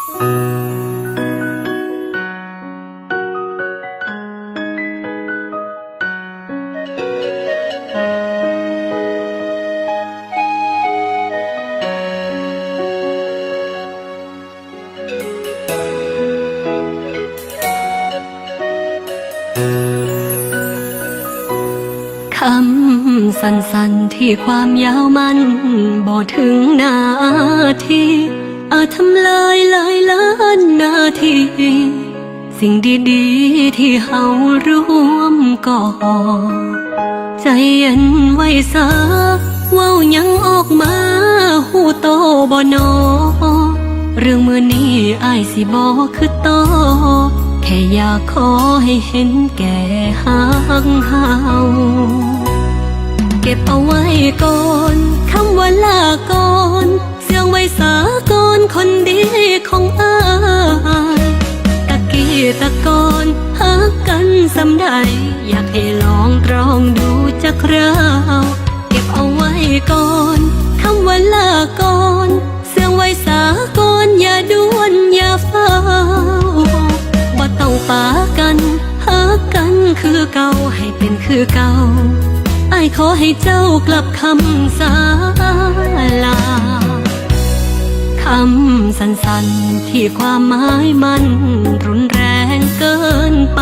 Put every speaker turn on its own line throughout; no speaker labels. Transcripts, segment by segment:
คำสั้นๆที่ความยาวมันบ่ถึงนาทีอาจทำลายหลายล้านนาทีสิ่งดีๆที่เฮาร่วมก่อใจเย็นไว้ซะเว้ายังออกมาหูโตบ่นอเรื่องมื้อนี้อ้ายสิบ่คือโตแค่อยากขอให้เห็นแก่หักเฮาเก็บเอาไว้ก่อนคำว่าลาก่อนเสียงไว้สาก่อนคนดีของอ้ายตะกี้ตะกอนหักกันสำใดอยากให้ลองตรองดูจักคราวเก็บเอาไว้ก่อนคำว่าลาก่อนเสียงไว้สาก่อนอย่าด่วนอย่าเฝ้าบ่ต้องปากันหักกันคือเก่าให้เป็นคือเก่าอ้ายขอให้เจ้ากลับคำสาลาคำสั้นๆที่ความหมายมันรุนแรงเกินไป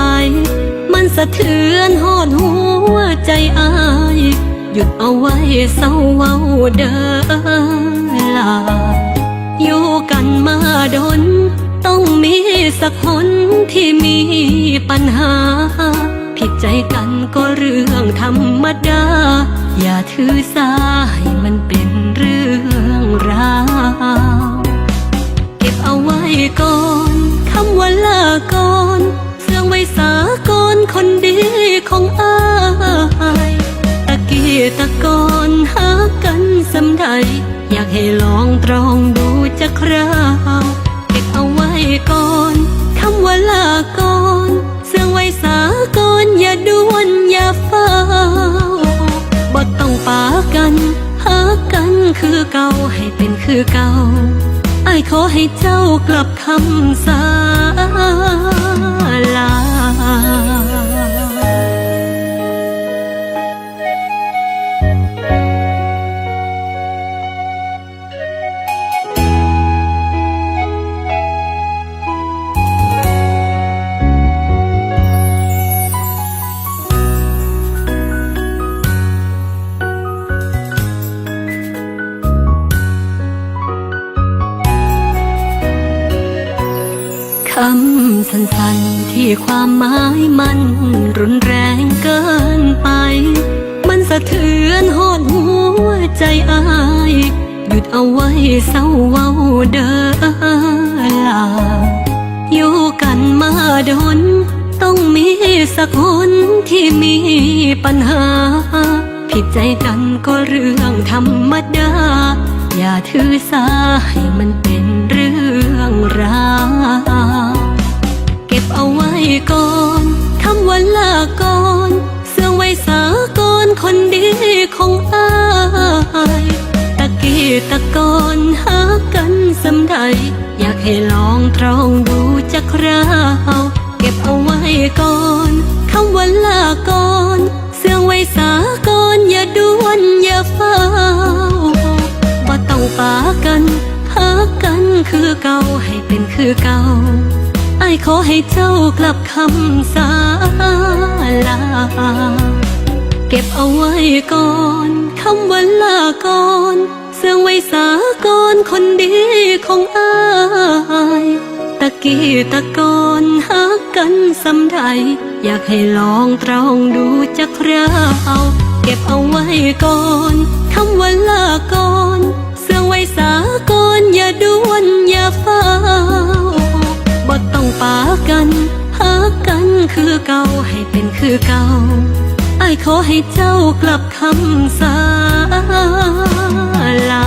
มันสะเทือนหดหัวใจอ้ายหยุดเอาไว้เศร้าเว้าเด้อลาอยู่กันมาดนต้องมีสักคนที่มีปัญหาผิดใจกันก็เรื่องธรรมดาอย่าถือสาให้มันเป็นเรื่องราวเก็บเอาไว้ก่อนคำว่าลาก่อนเสื่องไว้สาก่อนคนดีของอ้ายตะกี้ตะกอนหากันสำใดอยากให้ลองตรองดูจักคราวเก็บเอาไว้ก่อนคำว่าลาก่อนเสื่องไว้สาก่อนอย่าด่วนอย่าเฝ้าบ่ต้องปากันหากันคือเก่าให้เป็นคือเก่าอ้ายขอให้เจ้ากลับคำสาลาคำสั้นๆที่ความหมายมันรุนแรงเกินไปมันสะเทือนหดหัวใจอ้ายหยุดเอาไว้เศร้าเว้าเด้อลาอยู่กันมาดนต้องมีสักคนที่มีปัญหาผิดใจกันก็เรื่องธรรมดาอย่าถือสาให้มันเป็นเรื่องราวเก็บเอาไว้ก่อนคำว่าลาก่อนเสื่องไว้สาก่อนคนดีของอ้ายตะกี้ตะกอนหากันสำใดอยากให้ลองตรองดูจักคราวเก็บเอาไว้ก่อนคำว่าลาก่อนเสื่องไว้สาก่อนอย่าด่วนอย่าเฝ้าบ่ต้องปากันหากันคือเก่าให้เป็นคือเก่าอ้ายขอให้เจ้ากลับคำสาลาเก็บเอาไว้ก่อนคำว่าลาก่อนเสื่องไว้สาก่อนคนดีของอ้ายตะกี้ตะกอนหากันสำใดอยากให้ลองตรองดูจักคราวเก็บเอาไว้ก่อนคำว่าลาก่อนเสื่องไว้สาก่อนอย่าด่วนอย่าเฝ้าบ่ต้องปากันหากันคือเก่าให้เป็นคือเก่าอ้ายขอให้เจ้ากลับคำสาลา